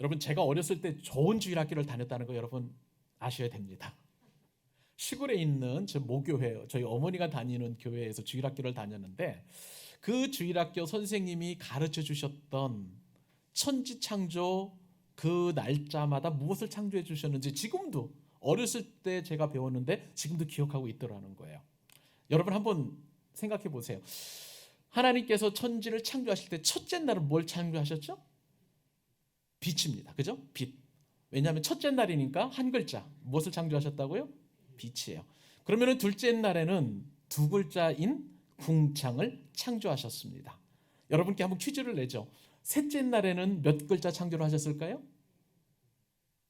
여러분, 제가 어렸을 때 좋은 주일학교를 다녔다는 거 여러분 아셔야 됩니다. 시골에 있는 저 모교회, 저희 어머니가 다니는 교회에서 주일학교를 다녔는데, 그 주일학교 선생님이 가르쳐 주셨던 천지창조 그 날짜마다 무엇을 창조해 주셨는지 지금도, 어렸을 때 제가 배웠는데 지금도 기억하고 있더라는 거예요. 여러분 한번 생각해 보세요. 하나님께서 천지를 창조하실 때 첫째 날은 뭘 창조하셨죠? 빛입니다. 그죠? 빛. 왜냐하면 첫째 날이니까 한 글자. 무엇을 창조하셨다고요? 빛이에요. 그러면 둘째 날에는 두 글자인 궁창을 창조하셨습니다. 여러분께 한번 퀴즈를 내죠. 셋째 날에는 몇 글자 창조를 하셨을까요?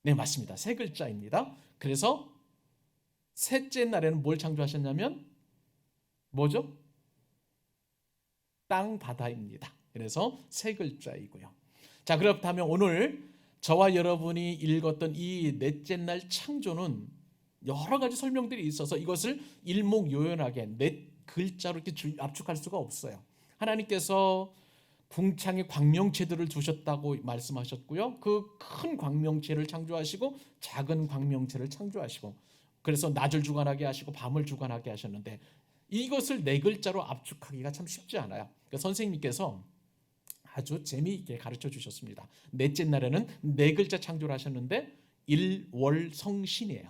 네, 맞습니다. 세 글자입니다. 그래서 셋째 날에는 뭘 창조하셨냐면 뭐죠? 땅, 바다입니다. 그래서 세 글자이고요. 자, 그렇다면 오늘 저와 여러분이 읽었던 이 넷째 날 창조는 여러 가지 설명들이 있어서 이것을 일목요연하게 넷 글자로 이렇게 압축할 수가 없어요. 하나님께서 궁창에 광명체들을 두셨다고 말씀하셨고요. 그 큰 광명체를 창조하시고 작은 광명체를 창조하시고, 그래서 낮을 주관하게 하시고 밤을 주관하게 하셨는데, 이것을 네 글자로 압축하기가 참 쉽지 않아요. 그러니까 선생님께서 아주 재미있게 가르쳐 주셨습니다. 넷째 날에는 네 글자 창조를 하셨는데 일월성신이에요.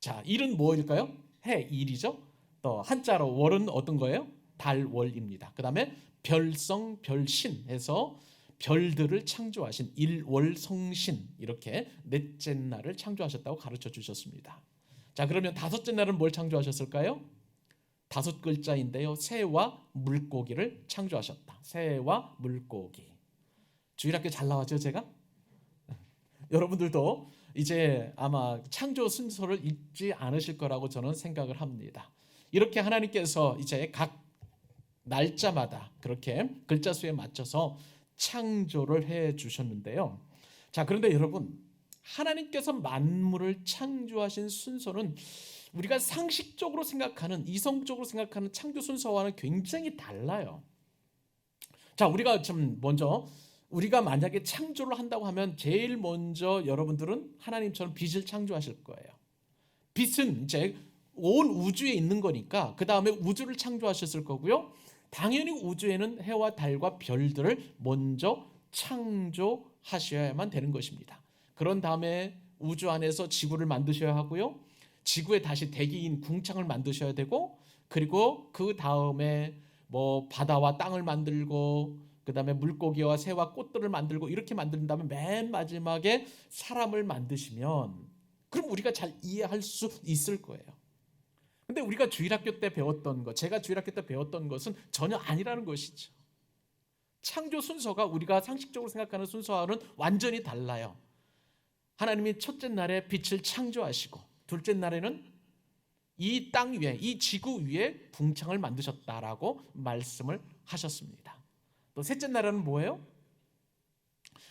자, 일은 뭐일까요? 해, 일이죠. 또 한자로 월은 어떤 거예요? 달, 월입니다. 그 다음에 별성, 별신 해서 별들을 창조하신 일월성신, 이렇게 넷째 날을 창조하셨다고 가르쳐 주셨습니다. 자, 그러면 다섯째 날은 뭘 창조하셨을까요? 다섯 글자인데요. 새와 물고기를 창조하셨다. 새와 물고기. 주일학교 잘 나왔죠, 제가? 여러분들도 이제 아마 창조 순서를 잊지 않으실 거라고 저는 생각을 합니다. 이렇게 하나님께서 이제 각 날짜마다 그렇게 글자 수에 맞춰서 창조를 해 주셨는데요. 자, 그런데 여러분, 하나님께서 만물을 창조하신 순서는 우리가 상식적으로 생각하는, 이성적으로 생각하는 창조 순서와는 굉장히 달라요. 자, 우리가 좀 먼저, 우리가 만약에 창조를 한다고 하면 제일 먼저 여러분들은 하나님처럼 빛을 창조하실 거예요. 빛은 이제 온 우주에 있는 거니까 그 다음에 우주를 창조하셨을 거고요. 당연히 우주에는 해와 달과 별들을 먼저 창조하셔야만 되는 것입니다. 그런 다음에 우주 안에서 지구를 만드셔야 하고요. 지구에 다시 대기인 궁창을 만드셔야 되고, 그리고 그 다음에 뭐 바다와 땅을 만들고, 그 다음에 물고기와 새와 꽃들을 만들고, 이렇게 만든 다음에 맨 마지막에 사람을 만드시면, 그럼 우리가 잘 이해할 수 있을 거예요. 근데 우리가 주일학교 때 배웠던 것, 제가 주일학교 때 배웠던 것은 전혀 아니라는 것이죠. 창조 순서가 우리가 상식적으로 생각하는 순서와는 완전히 달라요. 하나님이 첫째 날에 빛을 창조하시고, 둘째 날에는 이 땅 위에, 이 지구 위에 궁창을 만드셨다라고 말씀을 하셨습니다. 또 셋째 날에는 뭐예요?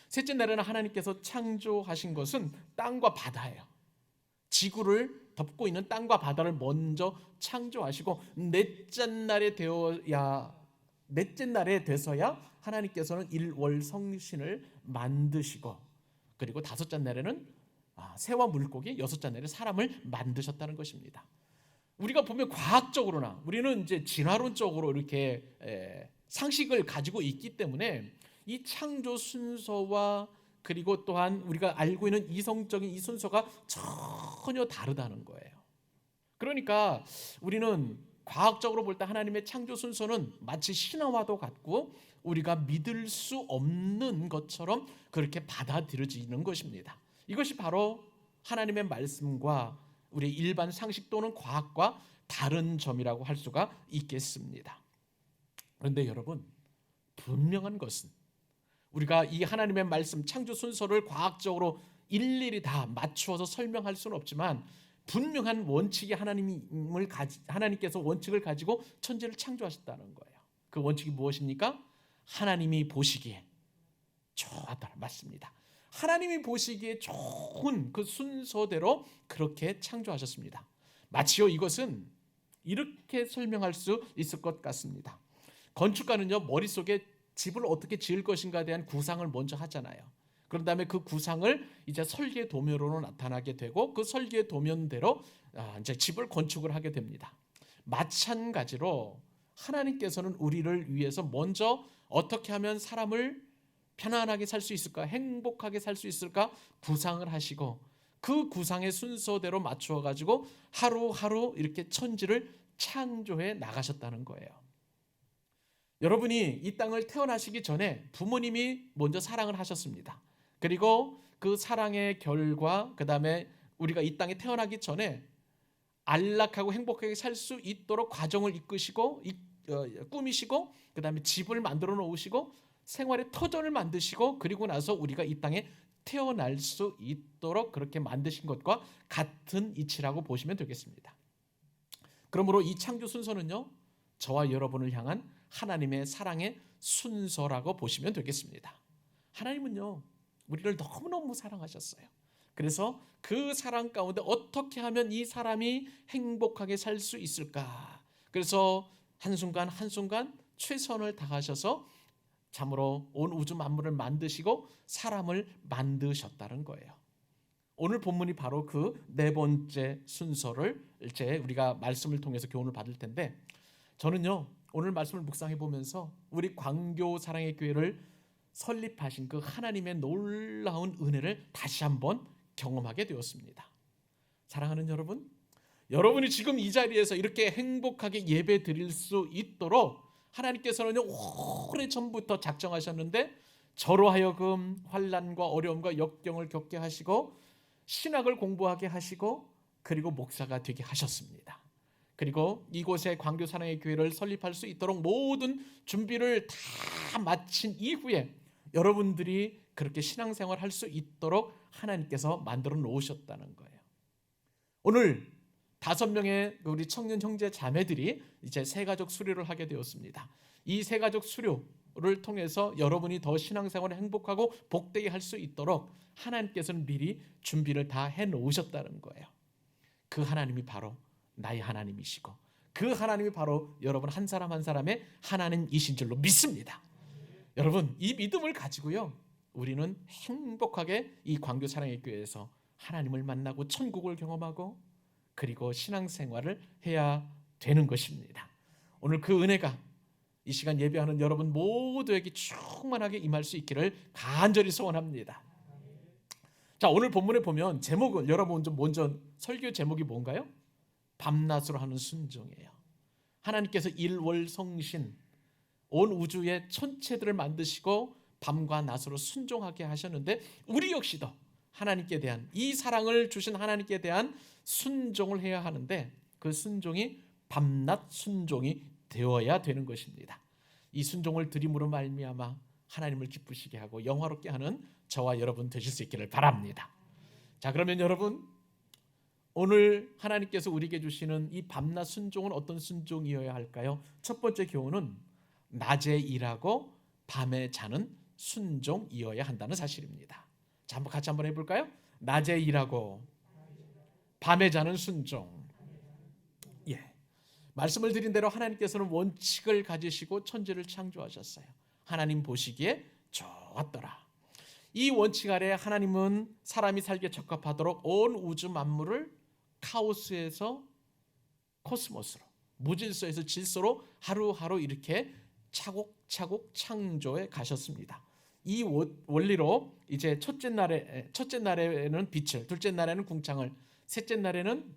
셋째 날에는 하나님께서 창조하신 것은 땅과 바다예요. 지구를 덮고 있는 땅과 바다를 먼저 창조하시고, 넷째 날에 돼서야 하나님께서는 일월성신을 만드시고, 그리고 다섯째 날에는 새와 물고기, 여섯째 날에 사람을 만드셨다는 것입니다. 우리가 보면 과학적으로나 우리는 이제 진화론적으로 이렇게 상식을 가지고 있기 때문에 이 창조 순서와 그리고 또한 우리가 알고 있는 이성적인 이 순서가 전혀 다르다는 거예요. 그러니까 우리는 과학적으로 볼 때 하나님의 창조 순서는 마치 신화와도 같고 우리가 믿을 수 없는 것처럼 그렇게 받아들여지는 것입니다. 이것이 바로 하나님의 말씀과 우리 일반 상식 또는 과학과 다른 점이라고 할 수가 있겠습니다. 그런데 여러분, 분명한 것은 우리가 이 하나님의 말씀 창조 순서를 과학적으로 일일이 다 맞추어서 설명할 수는 없지만 분명한 원칙이 하나님께서 원칙을 가지고 천지를 창조하셨다는 거예요. 그 원칙이 무엇입니까? 하나님이 보시기에 좋았다. 맞습니다. 하나님이 보시기에 좋은 그 순서대로 그렇게 창조하셨습니다. 마치요, 이것은 이렇게 설명할 수 있을 것 같습니다. 건축가는요, 머릿속에 집을 어떻게 지을 것인가에 대한 구상을 먼저 하잖아요. 그런 다음에 그 구상을 이제 설계 도면으로 나타나게 되고 그 설계 도면대로 이제 집을 건축을 하게 됩니다. 마찬가지로 하나님께서는 우리를 위해서 먼저 어떻게 하면 사람을 편안하게 살 수 있을까, 행복하게 살 수 있을까 구상을 하시고 그 구상의 순서대로 맞추어 가지고 하루하루 이렇게 천지를 창조해 나가셨다는 거예요. 여러분이 이 땅을 태어나시기 전에 부모님이 먼저 사랑을 하셨습니다. 그리고 그 사랑의 결과, 그 다음에 우리가 이 땅에 태어나기 전에 안락하고 행복하게 살 수 있도록 과정을 이끄시고 꾸미시고, 그 다음에 집을 만들어 놓으시고 생활의 터전을 만드시고, 그리고 나서 우리가 이 땅에 태어날 수 있도록 그렇게 만드신 것과 같은 이치라고 보시면 되겠습니다. 그러므로 이 창조 순서는요, 저와 여러분을 향한 하나님의 사랑의 순서라고 보시면 되겠습니다. 하나님은요, 우리를 너무너무 사랑하셨어요. 그래서 그 사랑 가운데 어떻게 하면 이 사람이 행복하게 살 수 있을까? 그래서 한순간 한순간 최선을 다하셔서 참으로 온 우주 만물을 만드시고 사람을 만드셨다는 거예요. 오늘 본문이 바로 그 네 번째 순서를 이제 우리가 말씀을 통해서 교훈을 받을 텐데, 저는요 오늘 말씀을 묵상해 보면서 우리 광교 사랑의 교회를 설립하신 그 하나님의 놀라운 은혜를 다시 한번 경험하게 되었습니다. 사랑하는 여러분, 여러분이 지금 이 자리에서 이렇게 행복하게 예배 드릴 수 있도록 하나님께서는요 오래전부터 작정하셨는데, 저로 하여금 환난과 어려움과 역경을 겪게 하시고 신학을 공부하게 하시고 그리고 목사가 되게 하셨습니다. 그리고 이곳에 광교 사랑의 교회를 설립할 수 있도록 모든 준비를 다 마친 이후에 여러분들이 그렇게 신앙생활 할 수 있도록 하나님께서 만들어 놓으셨다는 거예요. 오늘 5명의 우리 청년 형제 자매들이 이제 새가족 수료를 하게 되었습니다. 이 새가족 수료를 통해서 여러분이 더 신앙생활을 행복하고 복되게 할 수 있도록 하나님께서는 미리 준비를 다 해놓으셨다는 거예요. 그 하나님이 바로 나의 하나님이시고 그 하나님이 바로 여러분 한 사람 한 사람의 하나님이신 줄로 믿습니다. 여러분, 이 믿음을 가지고요 우리는 행복하게 이 광교 사랑의 교회에서 하나님을 만나고 천국을 경험하고 그리고 신앙생활을 해야 되는 것입니다. 오늘 그 은혜가 이 시간 예배하는 여러분 모두에게 충만하게 임할 수 있기를 간절히 소원합니다. 자, 오늘 본문에 보면 제목을 여러분 먼저 설교 제목이 뭔가요? 밤낮으로 하는 순종이에요. 하나님께서 일월성신 온 우주의 천체들을 만드시고 밤과 낮으로 순종하게 하셨는데, 우리 역시도 하나님께 대한 이 사랑을 주신 하나님께 대한 순종을 해야 하는데, 그 순종이 밤낮 순종이 되어야 되는 것입니다. 이 순종을 드림으로 말미암아 하나님을 기쁘시게 하고 영화롭게 하는 저와 여러분 되실 수 있기를 바랍니다. 자, 그러면 여러분, 오늘 하나님께서 우리에게 주시는 이 밤낮 순종은 어떤 순종이어야 할까요? 첫 번째 교훈은 낮에 일하고 밤에 자는 순종이어야 한다는 사실입니다. 자, 한번 같이 한번 해볼까요? 낮에 일하고 밤에 자는 순종. 예, 말씀을 드린 대로 하나님께서는 원칙을 가지시고 천지를 창조하셨어요. 하나님 보시기에 좋았더라. 이 원칙 아래 하나님은 사람이 살기에 적합하도록 온 우주 만물을 카오스에서 코스모스로, 무질서에서 질서로 하루하루 이렇게 차곡차곡 창조해 가셨습니다. 이 원리로 이제 첫째 날에는 빛을, 둘째 날에는 궁창을, 셋째 날에는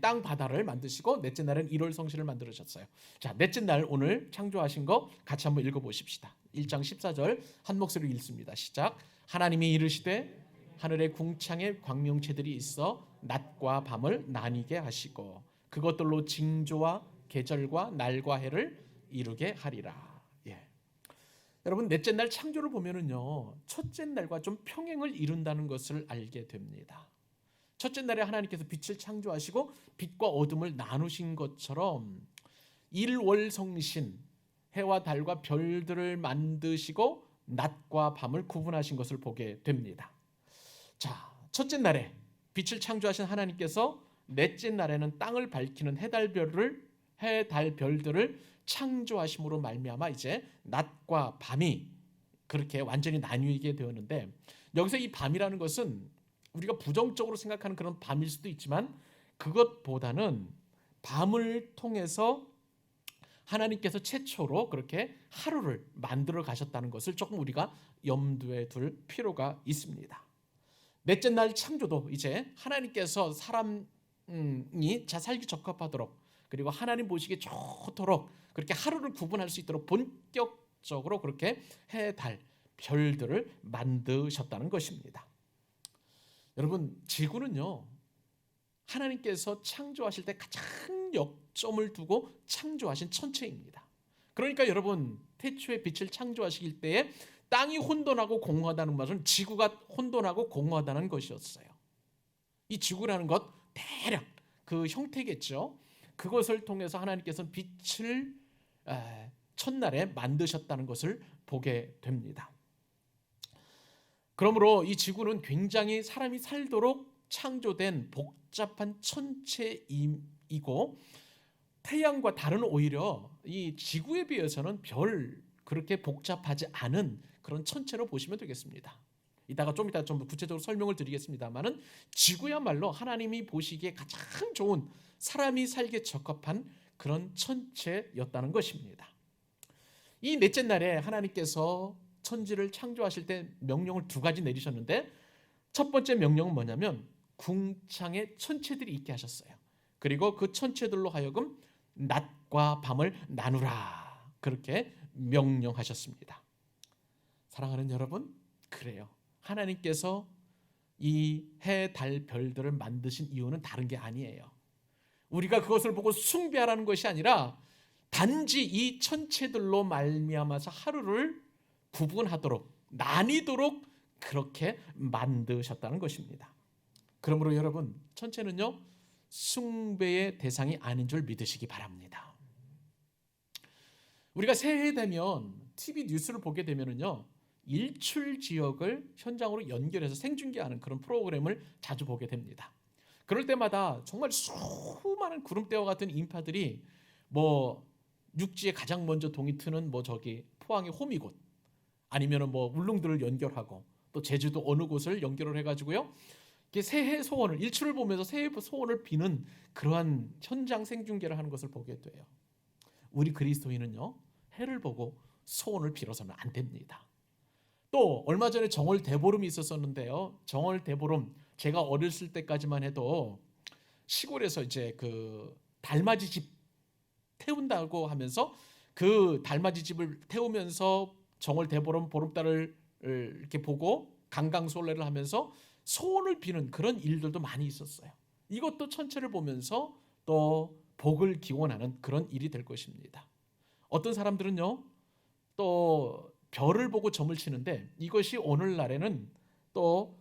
땅 바다를 만드시고 넷째 날은 일월성신을 만들으셨어요. 자, 넷째 날 오늘 창조하신 거 같이 한번 읽어보십시다. 1장 14절 한 목소리로 읽습니다. 시작. 하나님이 이르시되 하늘에 궁창에 광명체들이 있어 낮과 밤을 나뉘게 하시고 그것들로 징조와 계절과 날과 해를 이루게 하리라. 예. 여러분, 넷째 날 창조를 보면은요 첫째 날과 좀 평행을 이룬다는 것을 알게 됩니다. 첫째 날에 하나님께서 빛을 창조하시고 빛과 어둠을 나누신 것처럼 일월성신, 해와 달과 별들을 만드시고 낮과 밤을 구분하신 것을 보게 됩니다. 자, 첫째 날에 빛을 창조하신 하나님께서 넷째 날에는 땅을 밝히는 해달별을 해, 달, 별들을 창조하심으로 말미암아 이제 낮과 밤이 그렇게 완전히 나뉘게 되었는데, 여기서 이 밤이라는 것은 우리가 부정적으로 생각하는 그런 밤일 수도 있지만, 그것보다는 밤을 통해서 하나님께서 최초로 그렇게 하루를 만들어 가셨다는 것을 조금 우리가 염두에 둘 필요가 있습니다. 넷째 날 창조도 이제 하나님께서 사람이 살기 적합하도록, 그리고 하나님 보시기에 좋도록 그렇게 하루를 구분할 수 있도록 본격적으로 그렇게 해, 달, 별들을 만드셨다는 것입니다. 여러분, 지구는요, 하나님께서 창조하실 때 가장 역점을 두고 창조하신 천체입니다. 그러니까 여러분, 태초에 빛을 창조하실 때에 땅이 혼돈하고 공허하다는 것은 지구가 혼돈하고 공허하다는 것이었어요. 이 지구라는 것 대략 그 형태겠죠. 그것을 통해서 하나님께서는 빛을 첫날에 만드셨다는 것을 보게 됩니다. 그러므로 이 지구는 굉장히 사람이 살도록 창조된 복잡한 천체이고, 태양과 달은 오히려 이 지구에 비해서는 별 그렇게 복잡하지 않은 그런 천체로 보시면 되겠습니다. 이따가 좀 구체적으로 설명을 드리겠습니다만은, 지구야말로 하나님이 보시기에 가장 좋은 사람이 살기에 적합한 그런 천체였다는 것입니다. 이 넷째 날에 하나님께서 천지를 창조하실 때 명령을 두 가지 내리셨는데, 첫 번째 명령은 뭐냐면 궁창에 천체들이 있게 하셨어요. 그리고 그 천체들로 하여금 낮과 밤을 나누라, 그렇게 명령하셨습니다. 사랑하는 여러분, 그래요. 하나님께서 이 해, 달, 별들을 만드신 이유는 다른 게 아니에요. 우리가 그것을 보고 숭배하라는 것이 아니라 단지 이 천체들로 말미암아서 하루를 구분하도록, 나뉘도록 그렇게 만드셨다는 것입니다. 그러므로 여러분, 천체는요, 숭배의 대상이 아닌 줄 믿으시기 바랍니다. 우리가 새해 되면 TV 뉴스를 보게 되면은요, 일출 지역을 현장으로 연결해서 생중계하는 그런 프로그램을 자주 보게 됩니다. 그럴 때마다 정말 수많은 구름대와 같은 인파들이 뭐 육지에 가장 먼저 동이 트는 포항의 호미곶, 아니면은 울릉도를 연결하고 또 제주도 어느 곳을 연결을 해가지고요, 새해 소원을, 일출을 보면서 새해 소원을 비는 그러한 현장 생중계를 하는 것을 보게 돼요. 우리 그리스도인은요, 해를 보고 소원을 빌어서는 안 됩니다. 또 얼마 전에 정월 대보름이 있었었는데요, 정월 대보름, 제가 어렸을 때까지만 해도 시골에서 이제 그 달맞이 집 태운다고 하면서, 그 달맞이 집을 태우면서 정월 대보름 보름달을 이렇게 보고 강강술래를 하면서 소원을 비는 그런 일들도 많이 있었어요. 이것도 천체를 보면서 또 복을 기원하는 그런 일이 될 것입니다. 어떤 사람들은요, 또 별을 보고 점을 치는데, 이것이 오늘날에는 또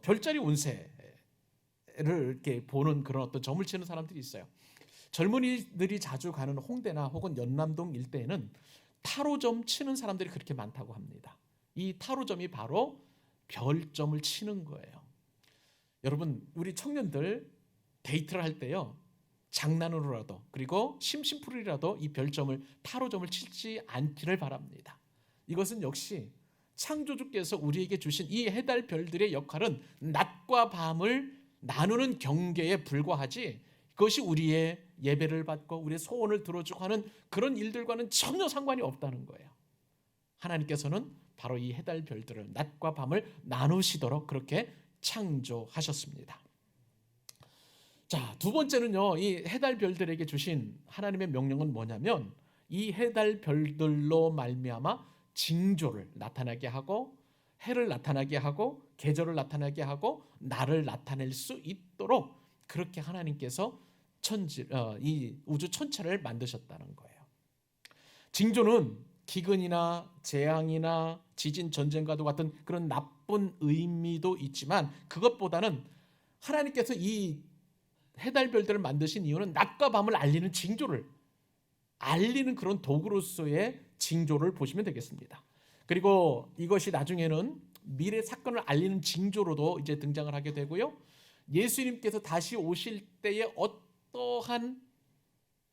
별자리 운세를 이렇게 보는 그런 어떤 점을 치는 사람들이 있어요. 젊은이들이 자주 가는 홍대나 혹은 연남동 일대에는 타로점 치는 사람들이 그렇게 많다고 합니다. 이 타로점이 바로 별점을 치는 거예요. 여러분, 우리 청년들 데이트를 할 때요, 장난으로라도 그리고 심심풀이라도 이 별점을, 타로점을 치지 않기를 바랍니다. 이것은 역시 창조주께서 우리에게 주신 이 해달 별들의 역할은 낮과 밤을 나누는 경계에 불과하지, 그것이 우리의 예배를 받고 우리의 소원을 들어주고 하는 그런 일들과는 전혀 상관이 없다는 거예요. 하나님께서는 바로 이 해달 별들을, 낮과 밤을 나누시도록 그렇게 창조하셨습니다. 자, 두 번째는요, 이 해달 별들에게 주신 하나님의 명령은 뭐냐면, 이 해달 별들로 말미암아 징조를 나타나게 하고, 해를 나타나게 하고, 계절을 나타나게 하고, 날을 나타낼 수 있도록 그렇게 하나님께서 이 우주 천체를 만드셨다는 거예요. 징조는 기근이나 재앙이나 지진, 전쟁과도 같은 그런 나쁜 의미도 있지만, 그것보다는 하나님께서 이 해달별들을 만드신 이유는 낮과 밤을 알리는 징조를 알리는 그런 도구로서의 징조를 보시면 되겠습니다. 그리고 이것이 나중에는 미래 사건을 알리는 징조로도 이제 등장을 하게 되고요, 예수님께서 다시 오실 때에 어떠한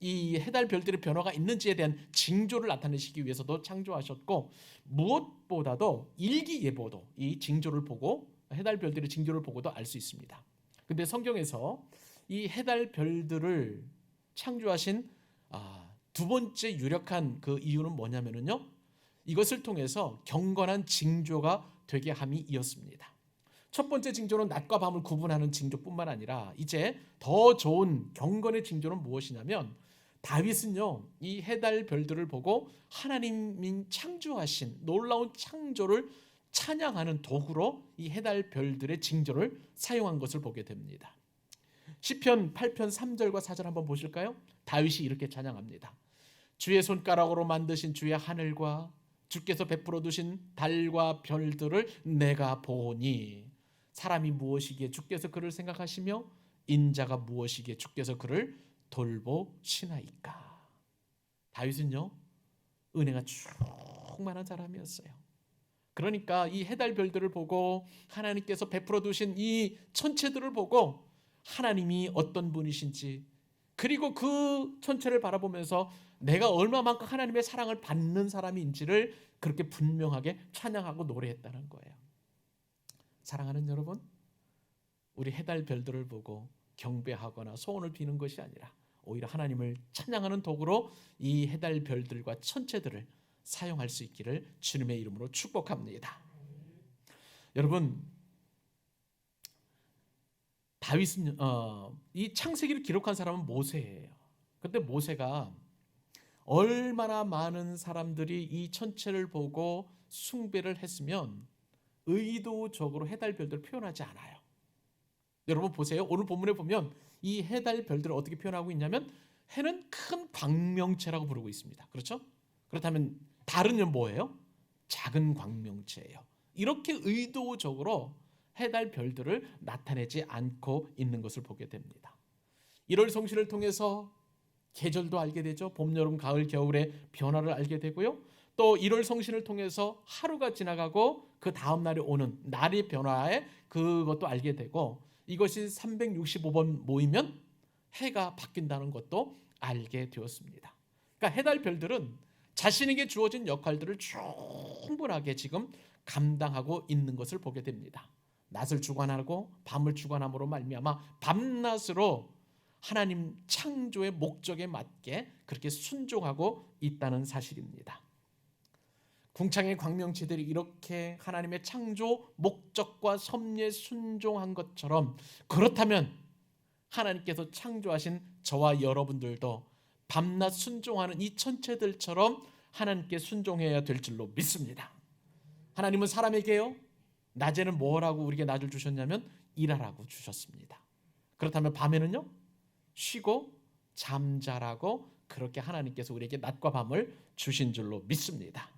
이 해달 별들의 변화가 있는지에 대한 징조를 나타내시기 위해서도 창조하셨고, 무엇보다도 일기예보도 이 징조를 보고, 해달 별들의 징조를 보고도 알 수 있습니다. 근데 성경에서 이 해달 별들을 창조하신 두 번째 유력한 그 이유는 뭐냐면요, 이것을 통해서 경건한 징조가 되게 함이었습니다. 첫 번째 징조는 낮과 밤을 구분하는 징조뿐만 아니라 이제 더 좋은 경건의 징조는 무엇이냐면, 다윗은요 이 해달 별들을 보고 하나님이 창조하신 놀라운 창조를 찬양하는 도구로 이 해달 별들의 징조를 사용한 것을 보게 됩니다. 시편 8편 3절과 4절 한번 보실까요? 다윗이 이렇게 찬양합니다. 주의 손가락으로 만드신 주의 하늘과 주께서 베풀어 두신 달과 별들을 내가 보니, 사람이 무엇이기에 주께서 그를 생각하시며 인자가 무엇이기에 주께서 그를 돌보시나이까. 다윗은요 은혜가 충만한 사람이었어요. 그러니까 이 해달 별들을 보고 하나님께서 베풀어 두신 이 천체들을 보고 하나님이 어떤 분이신지, 그리고 그 천체를 바라보면서 내가 얼마만큼 하나님의 사랑을 받는 사람인지를 그렇게 분명하게 찬양하고 노래했다는 거예요. 사랑하는 여러분, 우리 해달 별들을 보고 경배하거나 소원을 비는 것이 아니라 오히려 하나님을 찬양하는 도구로 이 해달 별들과 천체들을 사용할 수 있기를 주님의 이름으로 축복합니다. 여러분, 다윗은 이 창세기를 기록한 사람은 모세예요. 그런데 모세가 얼마나 많은 사람들이 이 천체를 보고 숭배를 했으면 의도적으로 해달 별들을 표현하지 않아요. 여러분 보세요. 오늘 본문에 보면 이 해달 별들을 어떻게 표현하고 있냐면, 해는 큰 광명체라고 부르고 있습니다. 그렇죠? 그렇다면 달은 뭐예요? 작은 광명체예요. 이렇게 의도적으로 해달 별들을 나타내지 않고 있는 것을 보게 됩니다. 1월 성신을 통해서 계절도 알게 되죠. 봄, 여름, 가을, 겨울의 변화를 알게 되고요. 또 1월 성신을 통해서 하루가 지나가고 그 다음 날이 오는 날의 변화에 그것도 알게 되고, 이것이 365번 모이면 해가 바뀐다는 것도 알게 되었습니다. 그러니까 해달 별들은 자신에게 주어진 역할들을 충분하게 지금 감당하고 있는 것을 보게 됩니다. 낮을 주관하고 밤을 주관함으로 말미암아 밤낮으로 하나님 창조의 목적에 맞게 그렇게 순종하고 있다는 사실입니다. 궁창의 광명체들이 이렇게 하나님의 창조 목적과 섭리에 순종한 것처럼, 그렇다면 하나님께서 창조하신 저와 여러분들도 밤낮 순종하는 이 천체들처럼 하나님께 순종해야 될 줄로 믿습니다. 하나님은 사람에게요 낮에는 뭐라고 우리에게 낮을 주셨냐면 일하라고 주셨습니다. 그렇다면 밤에는요 쉬고 잠자라고 그렇게 하나님께서 우리에게 낮과 밤을 주신 줄로 믿습니다.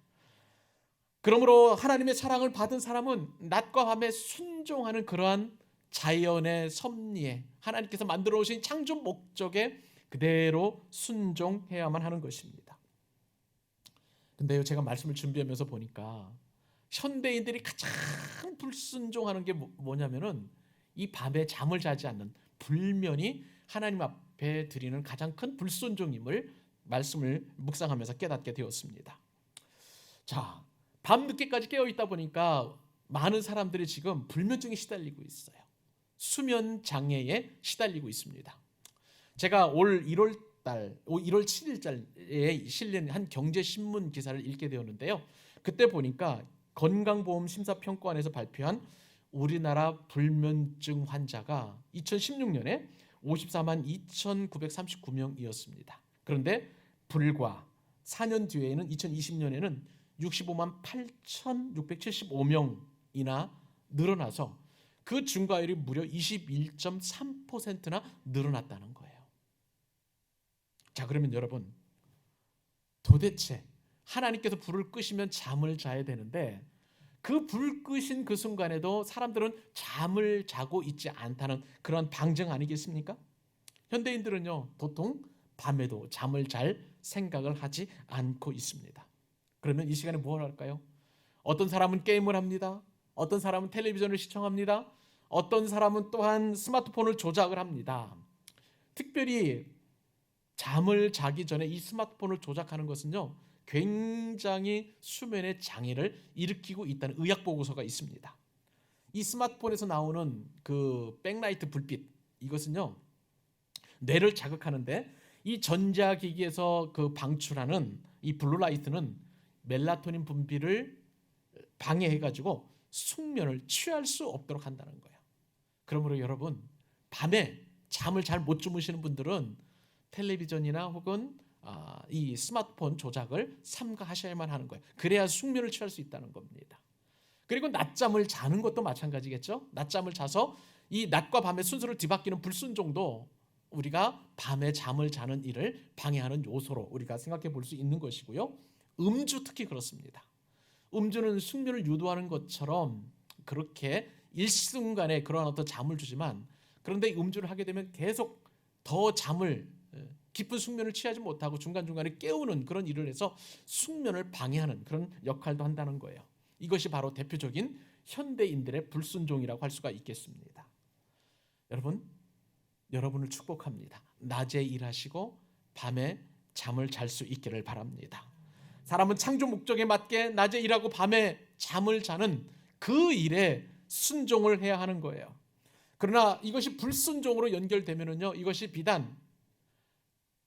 그러므로 하나님의 사랑을 받은 사람은 낮과 밤에 순종하는 그러한 자연의 섭리에, 하나님께서 만들어 오신 창조 목적에 그대로 순종해야만 하는 것입니다. 근데요 제가 말씀을 준비하면서 보니까 현대인들이 가장 불순종하는 게 뭐냐면은 이 밤에 잠을 자지 않는 불면이 하나님 앞에 드리는 가장 큰 불순종임을 말씀을 묵상하면서 깨닫게 되었습니다. 자, 밤 늦게까지 깨어 있다 보니까 많은 사람들이 지금 불면증에 시달리고 있어요. 수면 장애에 시달리고 있습니다. 제가 올 1월 7일자에 실린 한 경제신문 기사를 읽게 되었는데요. 그때 보니까 건강보험심사평가원에서 발표한 우리나라 불면증 환자가 2016년에 54만 2,939명이었습니다. 그런데 불과 4년 뒤에는 2020년에는 65만 8,675명이나 늘어나서 그 증가율이 무려 21.3%나 늘어났다는 거예요. 자, 그러면 여러분, 도대체 하나님께서 불을 끄시면 잠을 자야 되는데 그 불 끄신 그 순간에도 사람들은 잠을 자고 있지 않다는 그런 방증 아니겠습니까? 현대인들은요 보통 밤에도 잠을 잘 생각을 하지 않고 있습니다. 그러면 이 시간에 뭘 할까요? 어떤 사람은 게임을 합니다. 어떤 사람은 텔레비전을 시청합니다. 어떤 사람은 또한 스마트폰을 조작을 합니다. 특별히 잠을 자기 전에 이 스마트폰을 조작하는 것은요, 굉장히 수면의 장애를 일으키고 있다는 의학 보고서가 있습니다. 이 스마트폰에서 나오는 그 백라이트 불빛, 이것은요 뇌를 자극하는데, 이 전자기기에서 그 방출하는 이 블루라이트는 멜라토닌 분비를 방해해가지고 숙면을 취할 수 없도록 한다는 거예요. 그러므로 여러분, 밤에 잠을 잘 못 주무시는 분들은 텔레비전이나 혹은 이 스마트폰 조작을 삼가하셔야만 하는 거예요. 그래야 숙면을 취할 수 있다는 겁니다. 그리고 낮잠을 자는 것도 마찬가지겠죠. 낮잠을 자서 이 낮과 밤의 순서를 뒤바뀌는 불순종도 우리가 밤에 잠을 자는 일을 방해하는 요소로 우리가 생각해 볼 수 있는 것이고요. 음주 특히 그렇습니다. 음주는 숙면을 유도하는 것처럼 그렇게 일순간에 그러한 어떤 잠을 주지만, 그런데 음주를 하게 되면 계속 더 잠을, 깊은 숙면을 취하지 못하고 중간중간에 깨우는 그런 일을 해서 숙면을 방해하는 그런 역할도 한다는 거예요. 이것이 바로 대표적인 현대인들의 불순종이라고 할 수가 있겠습니다. 여러분을 축복합니다. 낮에 일하시고 밤에 잠을 잘 수 있기를 바랍니다. 사람은 창조 목적에 맞게 낮에 일하고 밤에 잠을 자는 그 일에 순종을 해야 하는 거예요. 그러나 이것이 불순종으로 연결되면요, 이것이 비단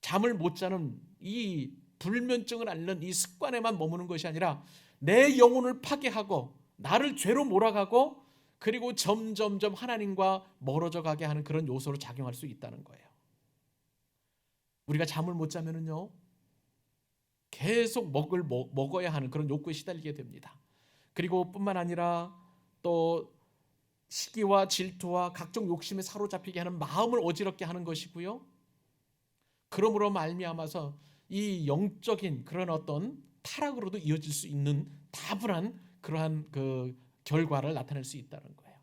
잠을 못 자는 이 불면증을 앓는 이 습관에만 머무는 것이 아니라 내 영혼을 파괴하고 나를 죄로 몰아가고, 그리고 점점점 하나님과 멀어져 가게 하는 그런 요소로 작용할 수 있다는 거예요. 우리가 잠을 못 자면은요, 계속 먹어야 하는 그런 욕구에 시달리게 됩니다. 그리고 뿐만 아니라 또 시기와 질투와 각종 욕심에 사로잡히게 하는 마음을 어지럽게 하는 것이고요. 그러므로 말미암아서 이 영적인 그런 어떤 타락으로도 이어질 수 있는 다분한 그러한 그 결과를 나타낼 수 있다는 거예요.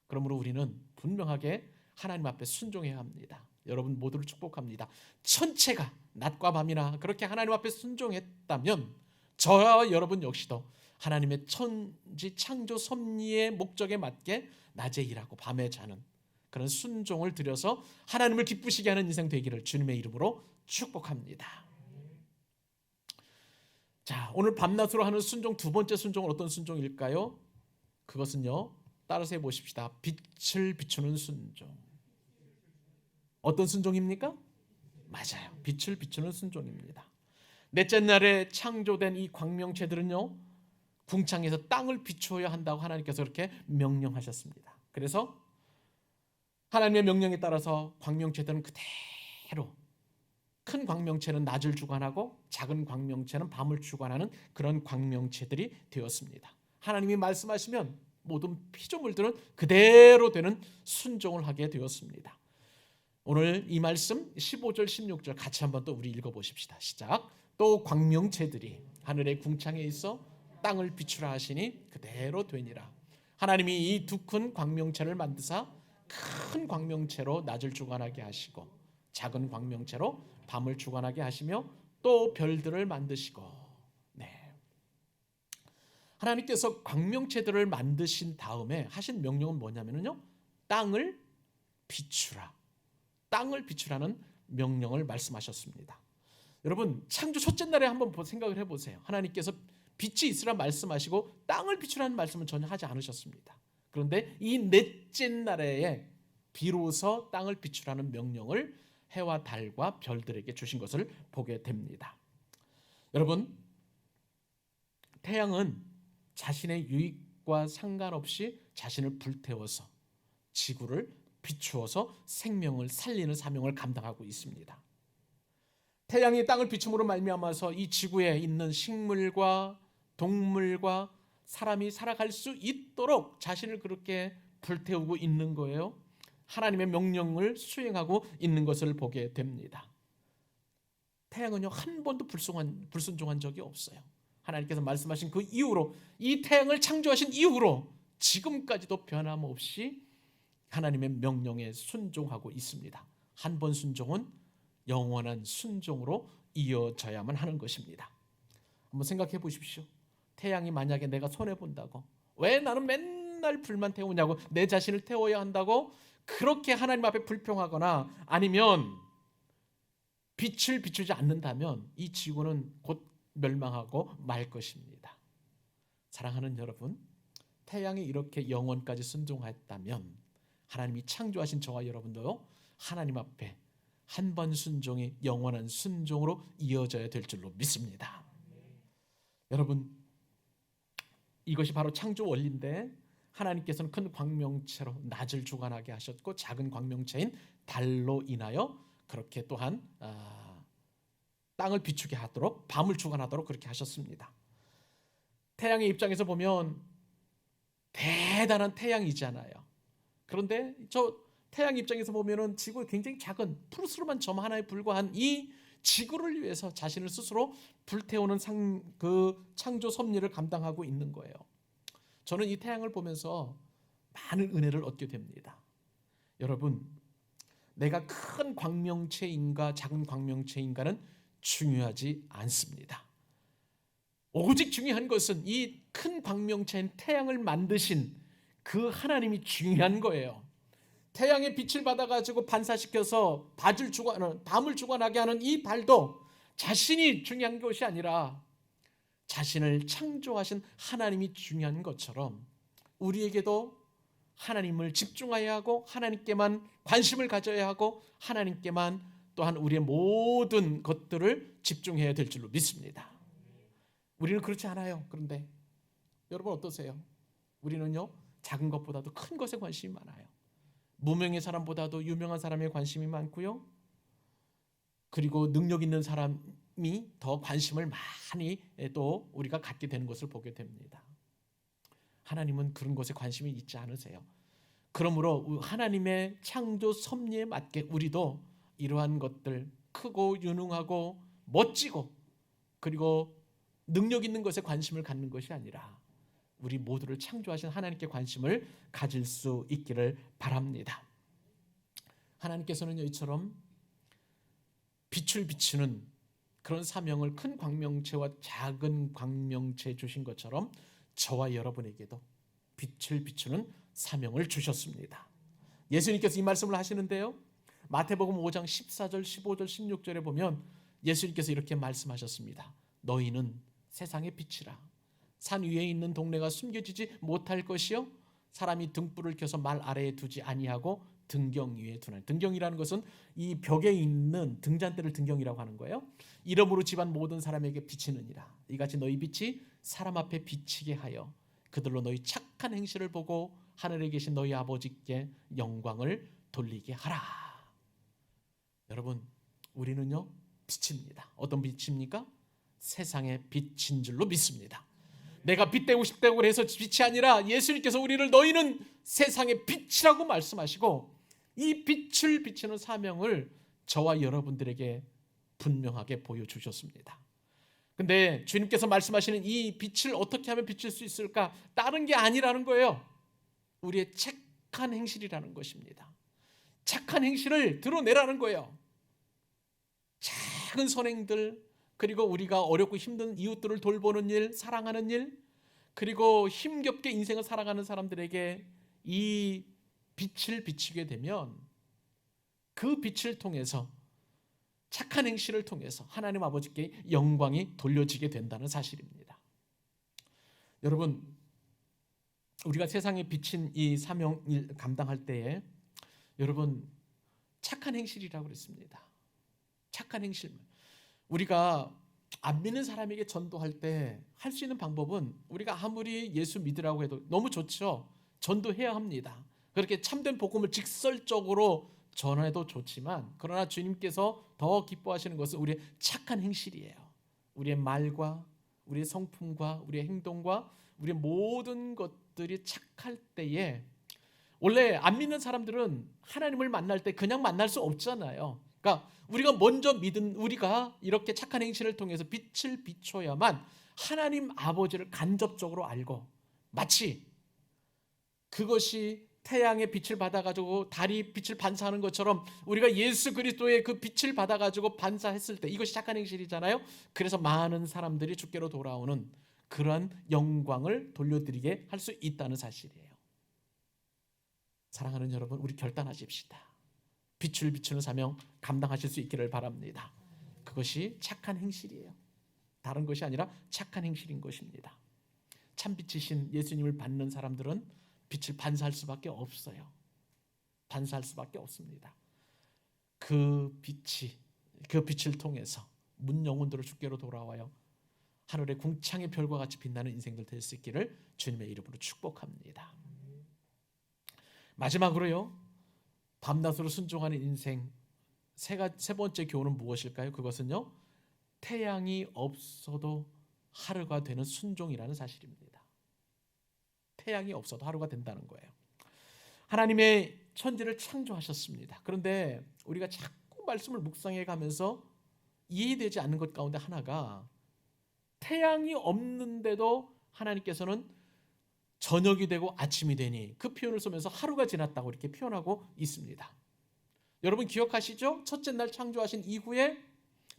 그러므로 우리는 분명하게 하나님 앞에 순종해야 합니다. 여러분 모두를 축복합니다. 천체가 낮과 밤이나 그렇게 하나님 앞에 순종했다면 저와 여러분 역시도 하나님의 천지 창조 섭리의 목적에 맞게 낮에 일하고 밤에 자는 그런 순종을 들여서 하나님을 기쁘시게 하는 인생 되기를 주님의 이름으로 축복합니다. 자, 오늘 밤낮으로 하는 순종, 두 번째 순종은 어떤 순종일까요? 그것은요, 따라서 해보십시다. 빛을 비추는 순종. 어떤 순종입니까? 맞아요. 빛을 비추는 순종입니다. 넷째 날에 창조된 이 광명체들은요, 궁창에서 땅을 비추어야 한다고 하나님께서 그렇게 명령하셨습니다. 그래서 하나님의 명령에 따라서 광명체들은 그대로, 큰 광명체는 낮을 주관하고 작은 광명체는 밤을 주관하는 그런 광명체들이 되었습니다. 하나님이 말씀하시면 모든 피조물들은 그대로 되는 순종을 하게 되었습니다. 오늘 이 말씀 15절 16절 같이 한번 또 우리 읽어보십시다. 시작. 또 광명체들이 하늘의 궁창에 있어 땅을 비추라 하시니 그대로 되니라. 하나님이 이 두 큰 광명체를 만드사 큰 광명체로 낮을 주관하게 하시고 작은 광명체로 밤을 주관하게 하시며 또 별들을 만드시고. 네. 하나님께서 광명체들을 만드신 다음에 하신 명령은 뭐냐면요, 땅을 비추라. 땅을 비추라는 명령을 말씀하셨습니다. 여러분, 창조 첫째 날에 한번 생각을 해보세요. 하나님께서 빛이 있으라 말씀하시고 땅을 비추라는 말씀은 전혀 하지 않으셨습니다. 그런데 이 넷째 날에 비로소 땅을 비추라는 명령을 해와 달과 별들에게 주신 것을 보게 됩니다. 여러분, 태양은 자신의 유익과 상관없이 자신을 불태워서 지구를 비추어서 생명을 살리는 사명을 감당하고 있습니다. 태양이 땅을 비춤으로 말미암아서 이 지구에 있는 식물과 동물과 사람이 살아갈 수 있도록 자신을 그렇게 불태우고 있는 거예요. 하나님의 명령을 수행하고 있는 것을 보게 됩니다. 태양은요, 한 번도 불순종한 적이 없어요. 하나님께서 말씀하신 그 이후로, 이 태양을 창조하신 이후로 지금까지도 변함없이 하나님의 명령에 순종하고 있습니다. 한 번 순종은 영원한 순종으로 이어져야만 하는 것입니다. 한번 생각해 보십시오. 태양이 만약에 내가 손해본다고, 왜 나는 맨날 불만 태우냐고, 내 자신을 태워야 한다고 그렇게 하나님 앞에 불평하거나, 아니면 빛을 비추지 않는다면 이 지구는 곧 멸망하고 말 것입니다. 사랑하는 여러분, 태양이 이렇게 영원까지 순종했다면 하나님이 창조하신 저와 여러분도요, 하나님 앞에 한 번 순종이 영원한 순종으로 이어져야 될 줄로 믿습니다. 여러분, 이것이 바로 창조 원리인데 하나님께서는 큰 광명체로 낮을 주관하게 하셨고 작은 광명체인 달로 인하여 그렇게 또한 땅을 비추게 하도록, 밤을 주관하도록 그렇게 하셨습니다. 태양의 입장에서 보면 대단한 태양이잖아요. 그런데 저 태양 입장에서 보면은 지구의 굉장히 작은 푸르스름한 점 하나에 불과한 이 지구를 위해서 자신을 스스로 불태우는 그 창조 섭리를 감당하고 있는 거예요. 저는 이 태양을 보면서 많은 은혜를 얻게 됩니다. 여러분, 내가 큰 광명체인가 작은 광명체인가는 중요하지 않습니다. 오직 중요한 것은 이 큰 광명체인 태양을 만드신 그 하나님이 중요한 거예요. 태양의 빛을 받아가지고 반사시켜서 밤을 주관하게 하는 이 달도 자신이 중요한 것이 아니라 자신을 창조하신 하나님이 중요한 것처럼 우리에게도 하나님을 집중해야 하고 하나님께만 관심을 가져야 하고 하나님께만 또한 우리의 모든 것들을 집중해야 될 줄로 믿습니다. 우리는 그렇지 않아요. 그런데 여러분 어떠세요? 우리는요, 작은 것보다도 큰 것에 관심이 많아요. 무명의 사람보다도 유명한 사람에 관심이 많고요, 그리고 능력 있는 사람이 더 관심을 많이 또 우리가 갖게 되는 것을 보게 됩니다. 하나님은 그런 것에 관심이 있지 않으세요. 그러므로 하나님의 창조 섭리에 맞게 우리도 이러한 것들, 크고 유능하고 멋지고 그리고 능력 있는 것에 관심을 갖는 것이 아니라 우리 모두를 창조하신 하나님께 관심을 가질 수 있기를 바랍니다. 하나님께서는 이처럼 빛을 비추는 그런 사명을 큰 광명체와 작은 광명체 주신 것처럼 저와 여러분에게도 빛을 비추는 사명을 주셨습니다. 예수님께서 이 말씀을 하시는데요, 마태복음 5장 14절, 15절, 16절에 보면 예수님께서 이렇게 말씀하셨습니다. 너희는 세상의 빛이라. 산 위에 있는 동네가 숨겨지지 못할 것이요, 사람이 등불을 켜서 말 아래에 두지 아니하고 등경 위에 두나니. 등경이라는 것은 이 벽에 있는 등잔대를 등경이라고 하는 거예요. 이러므로 집안 모든 사람에게 비치느니라. 이같이 너희 빛이 사람 앞에 비치게 하여 그들로 너희 착한 행실을 보고 하늘에 계신 너희 아버지께 영광을 돌리게 하라. 여러분, 우리는요 빛입니다. 어떤 빛입니까? 세상의 빛인 줄로 믿습니다. 내가 빛 되고 싶다고 해서 빛이 아니라 예수님께서 우리를 너희는 세상의 빛이라고 말씀하시고 이 빛을 비추는 사명을 저와 여러분들에게 분명하게 보여주셨습니다. 근데 주님께서 말씀하시는 이 빛을 어떻게 하면 비출 수 있을까? 다른 게 아니라는 거예요. 우리의 착한 행실이라는 것입니다. 착한 행실을 드러내라는 거예요. 작은 선행들, 그리고 우리가 어렵고 힘든 이웃들을 돌보는 일, 사랑하는 일, 그리고 힘겹게 인생을 살아가는 사람들에게 이 빛을 비치게 되면 그 빛을 통해서, 착한 행실을 통해서 하나님 아버지께 영광이 돌려지게 된다는 사실입니다. 여러분, 우리가 세상에 비친 이 사명을 감당할 때에 여러분 착한 행실이라고 그랬습니다. 착한 행실. 우리가 안 믿는 사람에게 전도할 때 할 수 있는 방법은 우리가 아무리 예수 믿으라고 해도 너무 좋죠. 전도해야 합니다. 그렇게 참된 복음을 직설적으로 전해도 좋지만 그러나 주님께서 더 기뻐하시는 것은 우리의 착한 행실이에요. 우리의 말과 우리의 성품과 우리의 행동과 우리의 모든 것들이 착할 때에, 원래 안 믿는 사람들은 하나님을 만날 때 그냥 만날 수 없잖아요. 그러니까 우리가 먼저 믿은, 우리가 이렇게 착한 행실을 통해서 빛을 비춰야만 하나님 아버지를 간접적으로 알고, 마치 그것이 태양의 빛을 받아가지고 달이 빛을 반사하는 것처럼 우리가 예수 그리스도의 그 빛을 받아가지고 반사했을 때 이것이 착한 행실이잖아요. 그래서 많은 사람들이 주께로 돌아오는 그러한 영광을 돌려드리게 할 수 있다는 사실이에요. 사랑하는 여러분, 우리 결단하십시다. 빛을 비추는 사명 감당하실 수 있기를 바랍니다. 그것이 착한 행실이에요. 다른 것이 아니라 착한 행실인 것입니다. 참빛이신 예수님을 받는 사람들은 빛을 반사할 수밖에 없어요. 반사할 수밖에 없습니다. 그 빛을 통해서 문 영혼들을 주께로 돌아와요. 하늘의 궁창의 별과 같이 빛나는 인생들 될 수 있기를 주님의 이름으로 축복합니다. 마지막으로요, 밤낮으로 순종하는 인생 세 번째 교훈은 무엇일까요? 그것은요, 태양이 없어도 하루가 되는 순종이라는 사실입니다. 태양이 없어도 하루가 된다는 거예요. 하나님의 천지를 창조하셨습니다. 그런데 우리가 자꾸 말씀을 묵상해 가면서 이해되지 않는 것 가운데 하나가, 태양이 없는데도 하나님께서는 저녁이 되고 아침이 되니, 그 표현을 쓰면서 하루가 지났다고 이렇게 표현하고 있습니다. 여러분 기억하시죠? 첫째 날 창조하신 이후에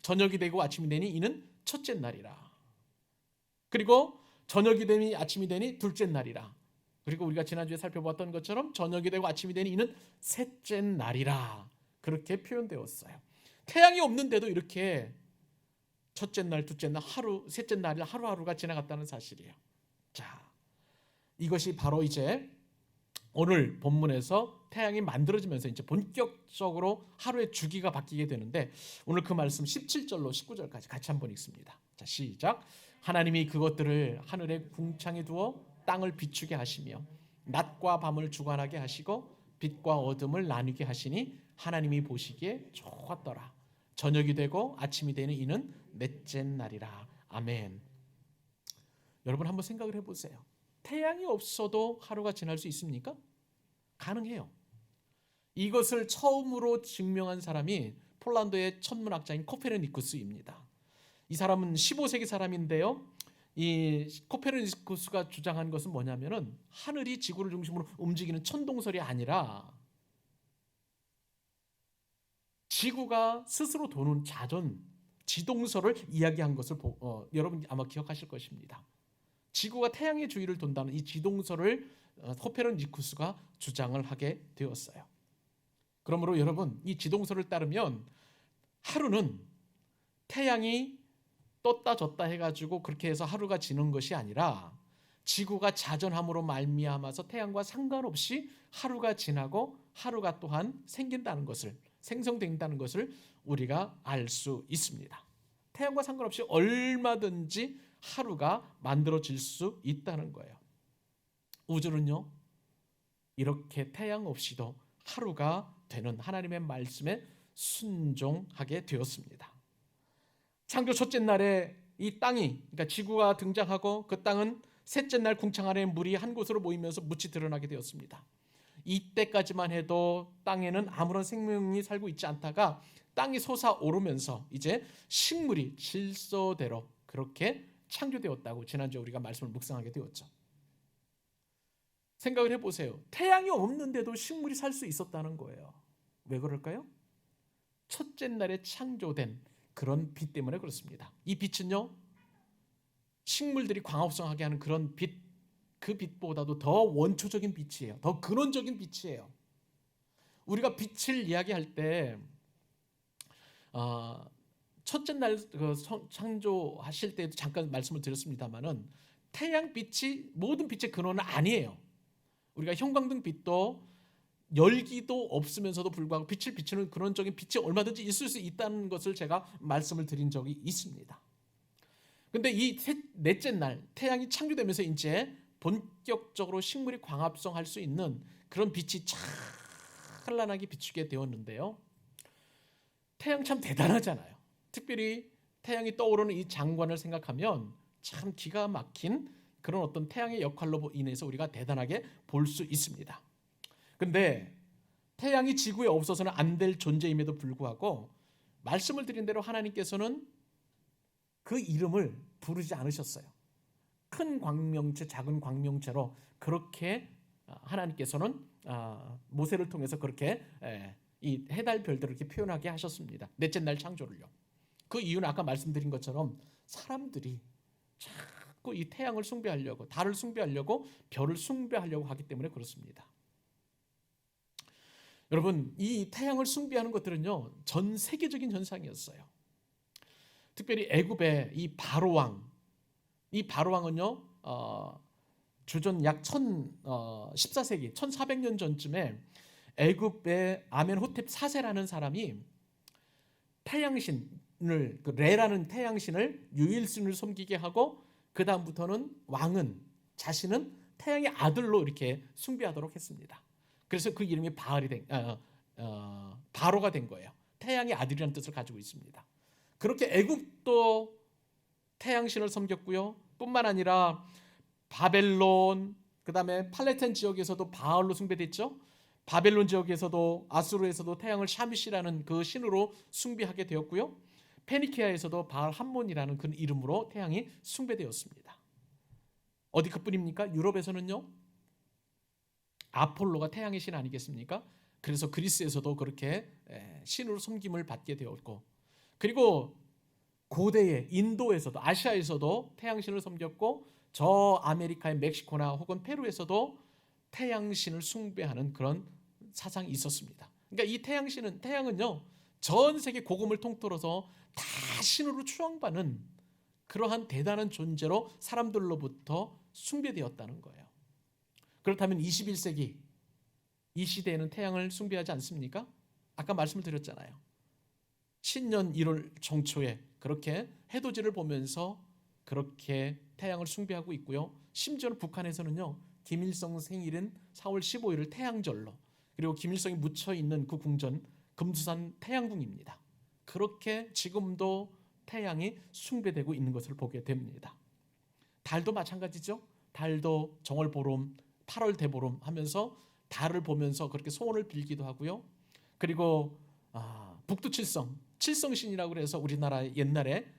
저녁이 되고 아침이 되니 이는 첫째 날이라. 그리고 저녁이 되니 아침이 되니 둘째 날이라. 그리고 우리가 지난주에 살펴봤던 것처럼 저녁이 되고 아침이 되니 이는 셋째 날이라. 그렇게 표현되었어요. 태양이 없는데도 이렇게 첫째 날, 둘째 날, 셋째 날이 하루하루가 지나갔다는 사실이에요. 자, 이것이 바로 이제 오늘 본문에서 태양이 만들어지면서 이제 본격적으로 하루의 주기가 바뀌게 되는데, 오늘 그 말씀 17절로 19절까지 같이 한번 읽습니다. 자, 시작. 하나님이 그것들을 하늘에 궁창에 두어 땅을 비추게 하시며 낮과 밤을 주관하게 하시고 빛과 어둠을 나누게 하시니 하나님이 보시기에 좋았더라. 저녁이 되고 아침이 되는 이는 넷째 날이라. 아멘. 여러분 한번 생각을 해보세요. 태양이 없어도 하루가 지날 수 있습니까? 가능해요. 이것을 처음으로 증명한 사람이 폴란드의 천문학자인 코페르니쿠스입니다. 이 사람은 15세기 사람인데요. 이 코페르니쿠스가 주장한 것은 뭐냐면은 하늘이 지구를 중심으로 움직이는 천동설이 아니라 지구가 스스로 도는 자전, 지동설을 이야기한 것을 여러분 아마 기억하실 것입니다. 지구가 태양의 주위를 돈다는 이 지동설을 코페르니쿠스가 주장을 하게 되었어요. 그러므로 여러분, 이 지동설을 따르면 하루는 태양이 떴다 졌다 해가지고 그렇게 해서 하루가 지는 것이 아니라 지구가 자전함으로 말미암아서 태양과 상관없이 하루가 지나고 하루가 또한 생긴다는 것을, 생성된다는 것을 우리가 알 수 있습니다. 태양과 상관없이 얼마든지 하루가 만들어질 수 있다는 거예요. 우주는요, 이렇게 태양 없이도 하루가 되는 하나님의 말씀에 순종하게 되었습니다. 창조 첫째 날에 이 땅이, 그러니까 지구가 등장하고 그 땅은 셋째 날 궁창 안에 물이 한 곳으로 모이면서 묻이 드러나게 되었습니다. 이때까지만 해도 땅에는 아무런 생명이 살고 있지 않다가 땅이 솟아오르면서 이제 식물이 질서대로 그렇게 창조되었다고 지난주에 우리가 말씀을 묵상하게 되었죠. 생각을 해보세요. 태양이 없는데도 식물이 살 수 있었다는 거예요. 왜 그럴까요? 첫째 날에 창조된 그런 빛 때문에 그렇습니다. 이 빛은요, 식물들이 광합성하게 하는 그런 빛, 그 빛보다도 더 원초적인 빛이에요. 더 근원적인 빛이에요. 우리가 빛을 이야기할 때 첫째 날 창조하실 때도 잠깐 말씀을 드렸습니다만은 태양빛이 모든 빛의 근원은 아니에요. 우리가 형광등 빛도 열기도 없으면서도 불구하고 빛을 비추는 근원적인 빛이 얼마든지 있을 수 있다는 것을 제가 말씀을 드린 적이 있습니다. 근데 이 넷째 날 태양이 창조되면서 이제 본격적으로 식물이 광합성할 수 있는 그런 빛이 찬란하게 비추게 되었는데요. 태양 참 대단하잖아요. 특별히 태양이 떠오르는 이 장관을 생각하면 참 기가 막힌 그런 어떤 태양의 역할로 인해서 우리가 대단하게 볼 수 있습니다. 근데 태양이 지구에 없어서는 안 될 존재임에도 불구하고 말씀을 드린 대로 하나님께서는 그 이름을 부르지 않으셨어요. 큰 광명체, 작은 광명체로 그렇게 하나님께서는 모세를 통해서 그렇게 이 해달 별들을 이렇게 표현하게 하셨습니다. 넷째 날 창조를요. 그 이유는 아까 말씀드린 것처럼 사람들이 자꾸 이 태양을 숭배하려고, 달을 숭배하려고, 별을 숭배하려고 하기 때문에 그렇습니다. 여러분, 이 태양을 숭배하는 것들은요, 전 세계적인 현상이었어요. 특별히 애굽의 이 바로 왕, 이 바로 왕은요 주전 약 14세기 1400년 전쯤에 애굽의 아멘호텝 4세라는 사람이 태양신을 그 레라는 태양신을 유일신을 섬기게 하고 그 다음부터는 왕은 자신은 태양의 아들로 이렇게 숭배하도록 했습니다. 그래서 그 이름이 바로가 된 거예요. 태양의 아들이라는 뜻을 가지고 있습니다. 그렇게 애굽도 태양신을 섬겼고요. 뿐만 아니라 바벨론, 그 다음에 팔레스타인 지역에서도 바알로 숭배됐죠. 바벨론 지역에서도 아수르에서도 태양을 샤미시라는 그 신으로 숭배하게 되었고요. 페니키아에서도 바알 함몬이라는 그 이름으로 태양이 숭배되었습니다. 어디 그뿐입니까? 유럽에서는요 아폴로가 태양의 신 아니겠습니까? 그래서 그리스에서도 그렇게 신으로 섬김을 받게 되었고, 그리고 고대의 인도에서도 아시아에서도 태양신을 섬겼고, 저 아메리카의 멕시코나 혹은 페루에서도 태양신을 숭배하는 그런 사상이 있었습니다. 그러니까 이 태양은요 전 세계 복음을 통틀어서 다 신으로 추앙받는 그러한 대단한 존재로 사람들로부터 숭배되었다는 거예요. 그렇다면 21세기 이 시대에는 태양을 숭배하지 않습니까? 아까 말씀을 드렸잖아요. 신년 1월 정초에 그렇게 해돋이를 보면서 그렇게 태양을 숭배하고 있고요. 심지어는 북한에서는요 김일성 생일인 4월 15일을 태양절로, 그리고 김일성이 묻혀 있는 그 궁전 금수산 태양궁입니다. 그렇게 지금도 태양이 숭배되고 있는 것을 보게 됩니다. 달도 마찬가지죠. 달도 정월보름, 8월 대보름 하면서 달을 보면서 그렇게 소원을 빌기도 하고요. 그리고 북두칠성신이라고 해서 우리나라 옛날에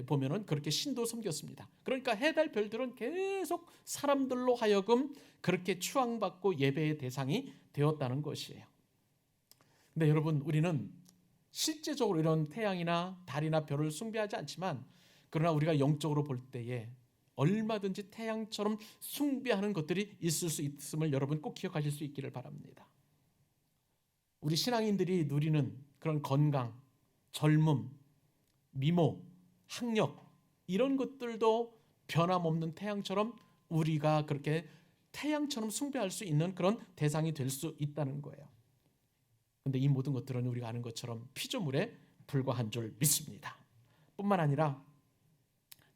보면은 그렇게 신도 섬겼습니다. 그러니까 해달 별들은 계속 사람들로 하여금 그렇게 추앙받고 예배의 대상이 되었다는 것이에요. 근데 여러분, 우리는 실제적으로 이런 태양이나 달이나 별을 숭배하지 않지만, 그러나 우리가 영적으로 볼 때에 얼마든지 태양처럼 숭배하는 것들이 있을 수 있음을 여러분 꼭 기억하실 수 있기를 바랍니다. 우리 신앙인들이 누리는 그런 건강, 젊음, 미모, 학력, 이런 것들도 변함없는 태양처럼 우리가 그렇게 태양처럼 숭배할 수 있는 그런 대상이 될 수 있다는 거예요. 그런데 이 모든 것들은 우리가 아는 것처럼 피조물에 불과한 줄 믿습니다. 뿐만 아니라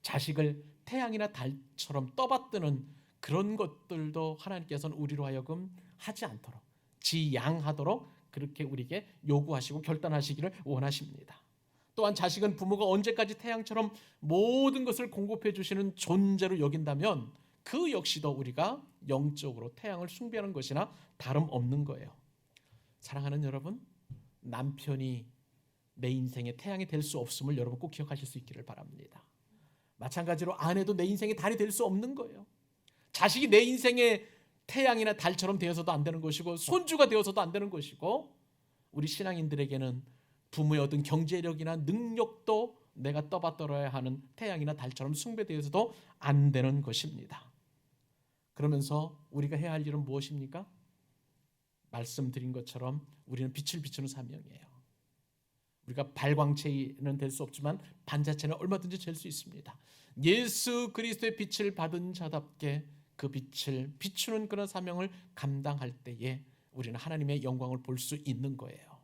자식을 태양이나 달처럼 떠받드는 그런 것들도 하나님께서는 우리로 하여금 하지 않도록, 지양하도록 그렇게 우리에게 요구하시고 결단하시기를 원하십니다. 또한 자식은 부모가 언제까지 태양처럼 모든 것을 공급해 주시는 존재로 여긴다면 그 역시도 우리가 영적으로 태양을 숭배하는 것이나 다름없는 거예요. 사랑하는 여러분, 남편이 내 인생의 태양이 될 수 없음을 여러분 꼭 기억하실 수 있기를 바랍니다. 마찬가지로 아내도 내 인생의 달이 될 수 없는 거예요. 자식이 내 인생의 태양이나 달처럼 되어서도 안 되는 것이고, 손주가 되어서도 안 되는 것이고, 우리 신앙인들에게는 부모의 어떤 경제력이나 능력도 내가 떠받들어야 하는 태양이나 달처럼 숭배되어서도 안 되는 것입니다. 그러면서 우리가 해야 할 일은 무엇입니까? 말씀드린 것처럼 우리는 빛을 비추는 사명이에요. 우리가 발광체는 될 수 없지만 반자체는 얼마든지 될 수 있습니다. 예수 그리스도의 빛을 받은 자답게 그 빛을 비추는 그런 사명을 감당할 때에 우리는 하나님의 영광을 볼 수 있는 거예요.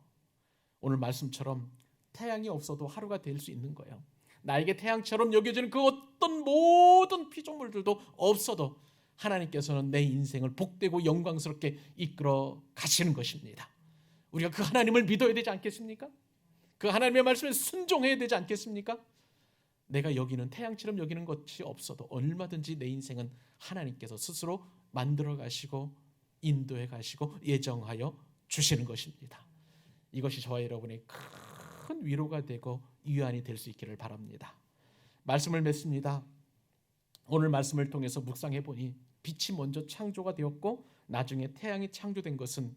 오늘 말씀처럼 태양이 없어도 하루가 될 수 있는 거예요. 나에게 태양처럼 여겨지는 그 어떤 모든 피조물들도 없어도 하나님께서는 내 인생을 복되고 영광스럽게 이끌어 가시는 것입니다. 우리가 그 하나님을 믿어야 되지 않겠습니까? 그 하나님의 말씀에 순종해야 되지 않겠습니까? 내가 여기는 태양처럼 여기는 것이 없어도 얼마든지 내 인생은 하나님께서 스스로 만들어 가시고 인도해 가시고 예정하여 주시는 것입니다. 이것이 저와 여러분의 큰 위로가 되고 위안이 될 수 있기를 바랍니다. 말씀을 맺습니다. 오늘 말씀을 통해서 묵상해 보니 빛이 먼저 창조가 되었고 나중에 태양이 창조된 것은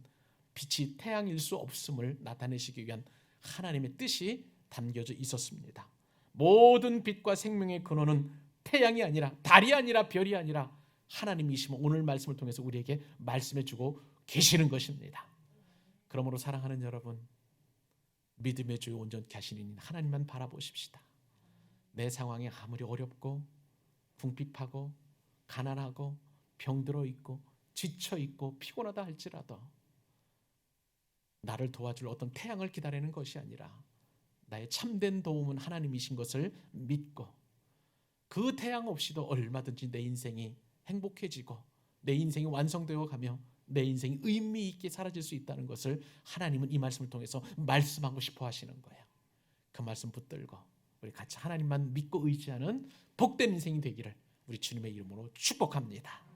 빛이 태양일 수 없음을 나타내시기 위한 하나님의 뜻이 담겨져 있었습니다. 모든 빛과 생명의 근원은 태양이 아니라 달이 아니라 별이 아니라 하나님이시면 오늘 말씀을 통해서 우리에게 말씀해 주고 계시는 것입니다. 그러므로 사랑하는 여러분, 믿음의 주요 온전케 하시는 하나님만 바라보십시다. 내 상황이 아무리 어렵고 궁핍하고 가난하고 병들어 있고 지쳐 있고 피곤하다 할지라도 나를 도와줄 어떤 태양을 기다리는 것이 아니라 나의 참된 도움은 하나님이신 것을 믿고 그 태양 없이도 얼마든지 내 인생이 행복해지고 내 인생이 완성되어 가며 내 인생이 의미 있게 사라질 수 있다는 것을 하나님은 이 말씀을 통해서 말씀하고 싶어 하시는 거예요. 그 말씀 붙들고 우리 같이 하나님만 믿고 의지하는 복된 인생이 되기를 우리 주님의 이름으로 축복합니다.